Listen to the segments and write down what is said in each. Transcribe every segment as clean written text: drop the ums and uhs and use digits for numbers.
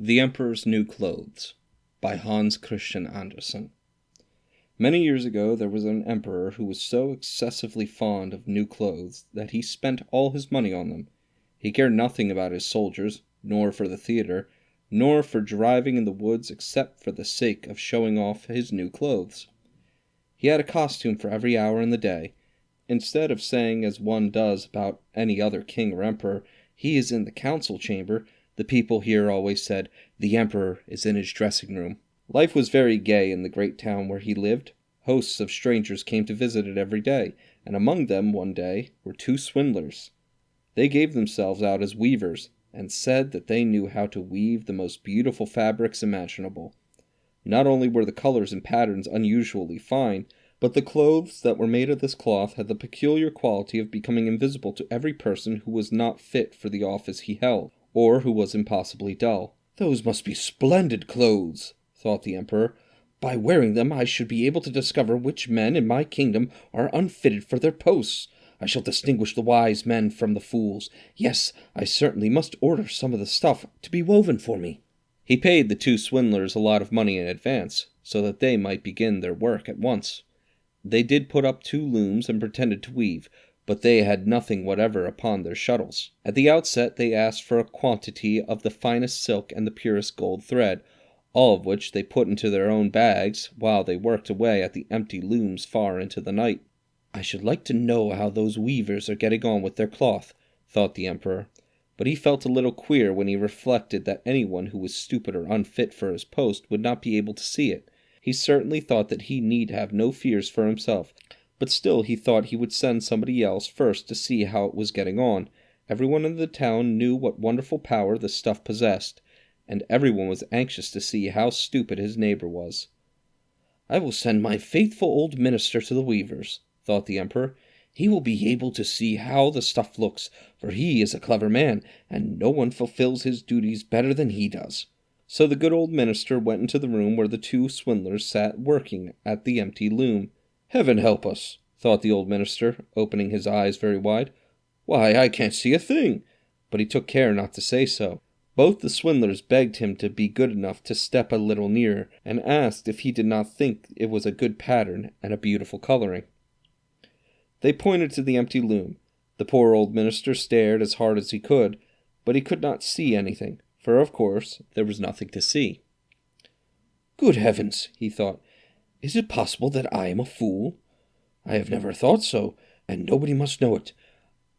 The Emperor's New Clothes by Hans Christian Andersen. Many years ago there was an emperor who was so excessively fond of new clothes that he spent all his money on them. He cared nothing about his soldiers, nor for the theater, nor for driving in the woods except for the sake of showing off his new clothes. He had a costume for every hour in the day. Instead of saying, as one does about any other king or emperor, "He is in the council chamber," the people here always said, "The emperor is in his dressing room." Life was very gay in the great town where he lived. Hosts of strangers came to visit it every day, and among them one day were two swindlers. They gave themselves out as weavers, and said that they knew how to weave the most beautiful fabrics imaginable. Not only were the colors and patterns unusually fine, but the clothes that were made of this cloth had the peculiar quality of becoming invisible to every person who was not fit for the office he held, or who was impossibly dull. "Those must be splendid clothes," thought the emperor. "By wearing them I should be able to discover which men in my kingdom are unfitted for their posts. I shall distinguish the wise men from the fools. Yes, I certainly must order some of the stuff to be woven for me." He paid the two swindlers a lot of money in advance, so that they might begin their work at once. They did put up two looms and pretended to weave, but they had nothing whatever upon their shuttles. At the outset they asked for a quantity of the finest silk and the purest gold thread, all of which they put into their own bags, while they worked away at the empty looms far into the night. "I should like to know how those weavers are getting on with their cloth," thought the emperor, but he felt a little queer when he reflected that anyone who was stupid or unfit for his post would not be able to see it. He certainly thought that he need have no fears for himself, but still he thought he would send somebody else first to see how it was getting on. Everyone in the town knew what wonderful power the stuff possessed, and everyone was anxious to see how stupid his neighbor was. "I will send my faithful old minister to the weavers," thought the emperor. "He will be able to see how the stuff looks, for he is a clever man, and no one fulfills his duties better than he does." So the good old minister went into the room where the two swindlers sat working at the empty loom. "Heaven help us," thought the old minister, opening his eyes very wide. "Why, I can't see a thing." But he took care not to say so. Both the swindlers begged him to be good enough to step a little nearer, and asked if he did not think it was a good pattern and a beautiful coloring. They pointed to the empty loom. The poor old minister stared as hard as he could, but he could not see anything, for of course there was nothing to see. "Good heavens," he thought, "is it possible that I am a fool? I have never thought so, and nobody must know it.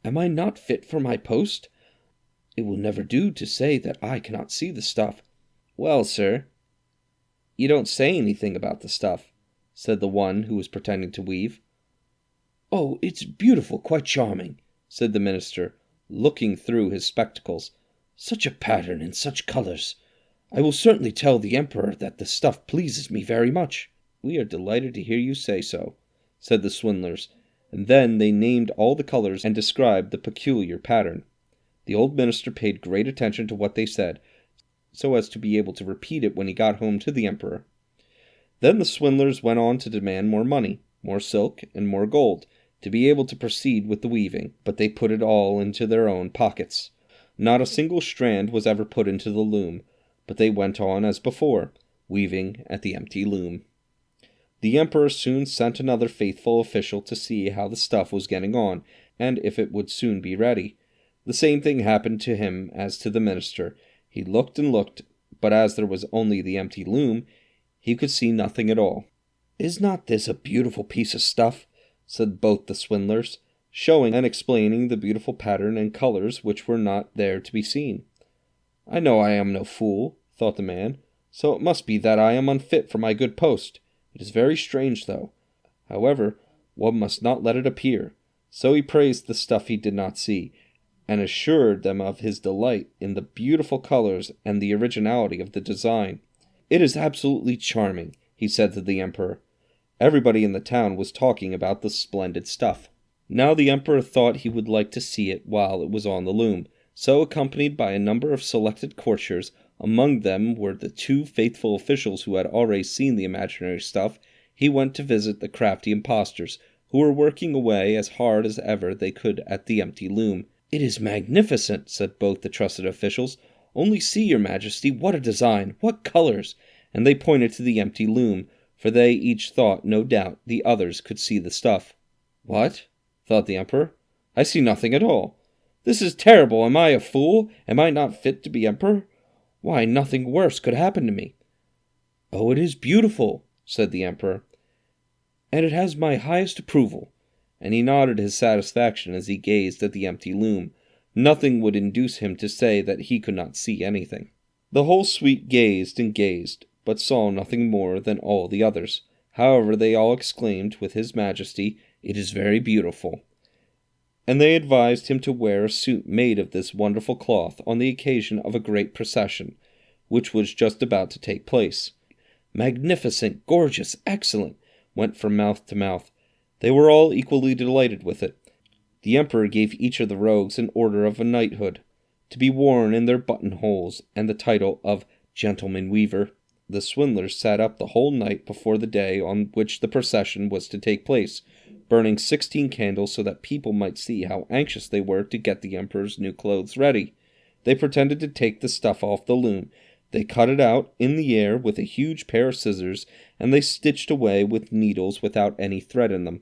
Am I not fit for my post? It will never do to say that I cannot see the stuff." "Well, sir, you don't say anything about the stuff," said the one who was pretending to weave. "Oh, it's beautiful, quite charming," said the minister, looking through his spectacles. "Such a pattern and such colors. I will certainly tell the emperor that the stuff pleases me very much." "We are delighted to hear you say so," said the swindlers, and then they named all the colors and described the peculiar pattern. The old minister paid great attention to what they said, so as to be able to repeat it when he got home to the emperor. Then the swindlers went on to demand more money, more silk, and more gold, to be able to proceed with the weaving, but they put it all into their own pockets. Not a single strand was ever put into the loom, but they went on as before, weaving at the empty loom. The emperor soon sent another faithful official to see how the stuff was getting on, and if it would soon be ready. The same thing happened to him as to the minister. He looked and looked, but as there was only the empty loom, he could see nothing at all. "Is not this a beautiful piece of stuff?" said both the swindlers, showing and explaining the beautiful pattern and colors which were not there to be seen. "I know I am no fool," thought the man, "so it must be that I am unfit for my good post. It is very strange, though. However, one must not let it appear." So he praised the stuff he did not see, and assured them of his delight in the beautiful colors and the originality of the design. "It is absolutely charming," he said to the emperor. Everybody in the town was talking about the splendid stuff. Now the emperor thought he would like to see it while it was on the loom, so accompanied by a number of selected courtiers, among them were the two faithful officials who had already seen the imaginary stuff, he went to visit the crafty impostors, who were working away as hard as ever they could at the empty loom. "It is magnificent," said both the trusted officials. Only see, your Majesty, what a design! What colors!" And they pointed to the empty loom, for they each thought, no doubt, the others could see the stuff. "What?" thought the Emperor. "I see nothing at all. This is terrible! Am I a fool? Am I not fit to be Emperor? Why, nothing worse could happen to me." "Oh, it is beautiful," said the Emperor, "and it has my highest approval." And he nodded his satisfaction as he gazed at the empty loom. Nothing would induce him to say that he could not see anything. The whole suite gazed and gazed, but saw nothing more than all the others. However, they all exclaimed with His Majesty, "It is very beautiful." And they advised him to wear a suit made of this wonderful cloth on the occasion of a great procession, which was just about to take place. "Magnificent, gorgeous, excellent," went from mouth to mouth. They were all equally delighted with it. The Emperor gave each of the rogues an order of a knighthood, to be worn in their buttonholes, and the title of Gentleman Weaver. The swindlers sat up the whole night before the day on which the procession was to take place, burning 16 candles so that people might see how anxious they were to get the Emperor's new clothes ready. They pretended to take the stuff off the loom. They cut it out in the air with a huge pair of scissors, and they stitched away with needles without any thread in them.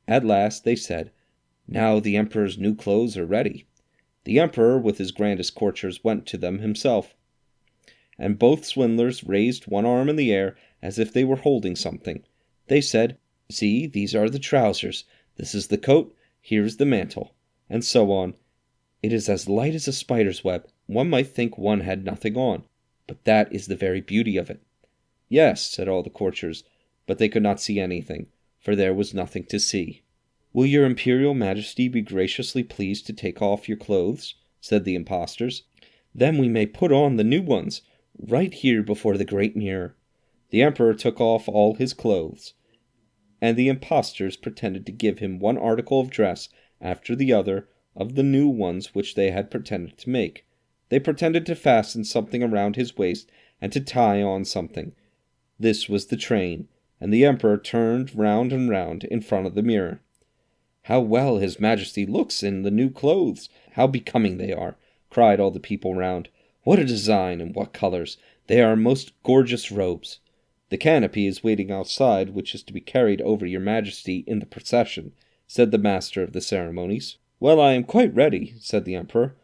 At last they said, "Now the Emperor's new clothes are ready." The Emperor, with his grandest courtiers, went to them himself, and both swindlers raised one arm in the air as if they were holding something. They said, "See, these are the trousers, this is the coat, here is the mantle," and so on. It is as light as a spider's web. One might think one had nothing on, but that is the very beauty of it. "Yes," said all the courtiers, but they could not see anything, for there was nothing to see. "Will your Imperial Majesty be graciously pleased to take off your clothes?" said the impostors. "Then we may put on the new ones, right here before the great mirror." The Emperor took off all his clothes, and the impostors pretended to give him one article of dress after the other of the new ones which they had pretended to make. They pretended to fasten something around his waist and to tie on something. This was the train, and the Emperor turned round and round in front of the mirror. "How well His Majesty looks in the new clothes! How becoming they are!" cried all the people round. "What a design, and what colors! They are most gorgeous robes." "The canopy is waiting outside, which is to be carried over your Majesty in the procession," said the master of the ceremonies. "Well, I am quite ready," said the Emperor.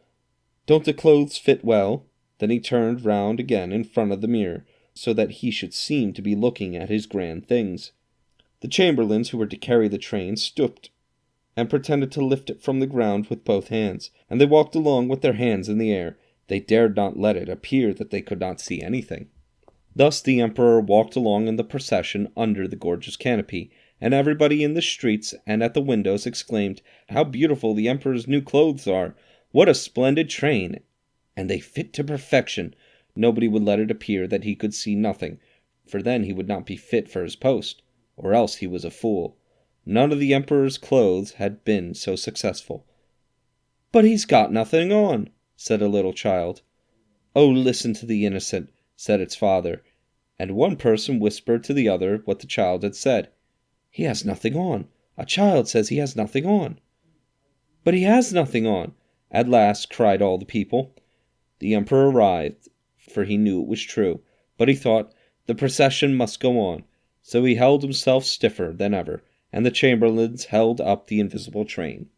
"Don't the clothes fit well?" Then he turned round again in front of the mirror, so that he should seem to be looking at his grand things. The chamberlains who were to carry the train stooped and pretended to lift it from the ground with both hands, and they walked along with their hands in the air. They dared not let it appear that they could not see anything. Thus the Emperor walked along in the procession under the gorgeous canopy, and everybody in the streets and at the windows exclaimed, "How beautiful the Emperor's new clothes are! What a splendid train! And they fit to perfection!" Nobody would let it appear that he could see nothing, for then he would not be fit for his post, or else he was a fool. None of the Emperor's clothes had been so successful. "But he's got nothing on," said a little child. "Oh, listen to the innocent," said its father, and one person whispered to the other what the child had said. "He has nothing on. A child says he has nothing on." "But he has nothing on," at last cried all the people. The Emperor writhed, for he knew it was true, but he thought the procession must go on, so he held himself stiffer than ever, and the chamberlains held up the invisible train.